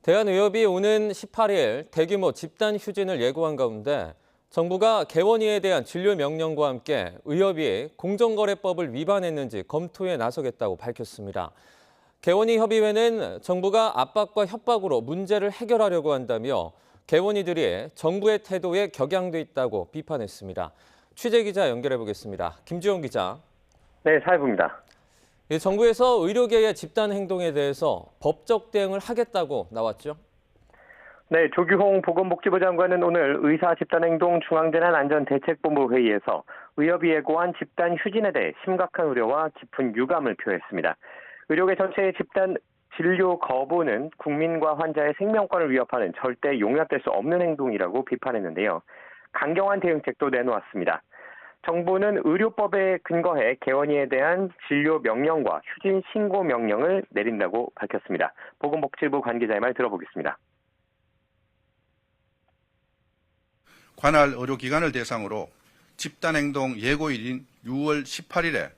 대한의협이 오는 18일 대규모 집단 휴진을 예고한 가운데 정부가 개원위에 대한 진료 명령과 함께 의협이 공정거래법을 위반했는지 검토에 나서겠다고 밝혔습니다. 개원위 협의회는 정부가 압박과 협박으로 문제를 해결하려고 한다며 개원위들이 정부의 태도에 격양돼 있다고 비판했습니다. 취재 기자 연결해 보겠습니다. 김주영 기자. 네, 사회부입니다. 정부에서 의료계의 집단 행동에 대해서 법적 대응을 하겠다고 나왔죠? 네, 조규홍 보건복지부 장관은 오늘 의사집단행동 중앙재난안전대책본부 회의에서 의협이 예고한 집단 휴진에 대해 심각한 우려와 깊은 유감을 표했습니다. 의료계 전체의 집단 진료 거부는 국민과 환자의 생명권을 위협하는 절대 용납될 수 없는 행동이라고 비판했는데요. 강경한 대응책도 내놓았습니다. 정부는 의료법에 근거해 개원위에 대한 진료 명령과 휴진 신고 명령을 내린다고 밝혔습니다. 보건복지부 관계자의 말 들어보겠습니다. 관할 의료기관을 대상으로 집단행동 예고일인 6월 18일에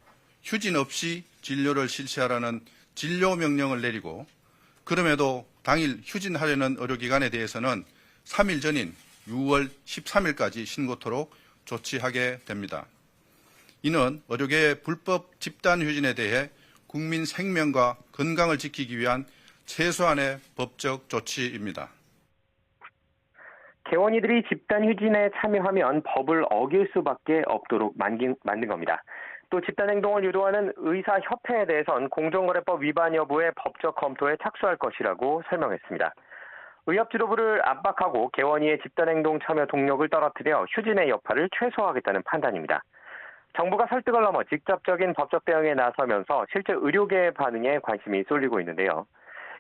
휴진 없이 진료를 실시하라는 진료 명령을 내리고 그럼에도 당일 휴진하려는 의료기관에 대해서는 3일 전인 6월 13일까지 신고토록 조치하게 됩니다. 이는 의료계의 불법 집단 휴진에 대해 국민 생명과 건강을 지키기 위한 최소한의 법적 조치입니다. 개원이들이 집단 휴진에 참여하면 법을 어길 수밖에 없도록 만든 겁니다. 또 집단 행동을 유도하는 의사협회에 대해선 공정거래법 위반 여부의 법적 검토에 착수할 것이라고 설명했습니다. 의협 지도부를 압박하고 개원이의 집단 행동 참여 동력을 떨어뜨려 휴진의 여파를 최소화하겠다는 판단입니다. 정부가 설득을 넘어 직접적인 법적 대응에 나서면서 실제 의료계의 반응에 관심이 쏠리고 있는데요.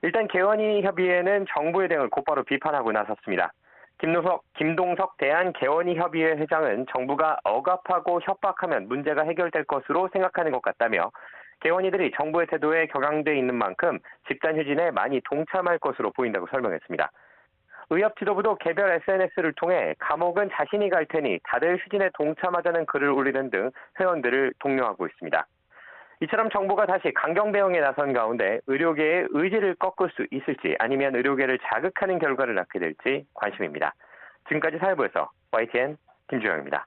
일단 개원이 협의회는 정부의 대응을 곧바로 비판하고 나섰습니다. 김동석 대한개원이협의회 회장은 정부가 억압하고 협박하면 문제가 해결될 것으로 생각하는 것 같다며 개원이들이 정부의 태도에 격앙돼 있는 만큼 집단 휴진에 많이 동참할 것으로 보인다고 설명했습니다. 의협 지도부도 개별 SNS를 통해 감옥은 자신이 갈 테니 다들 휴진에 동참하자는 글을 올리는 등 회원들을 독려하고 있습니다. 이처럼 정부가 다시 강경 대응에 나선 가운데 의료계의 의지를 꺾을 수 있을지 아니면 의료계를 자극하는 결과를 낳게 될지 관심입니다. 지금까지 사회부에서 YTN 김주영입니다.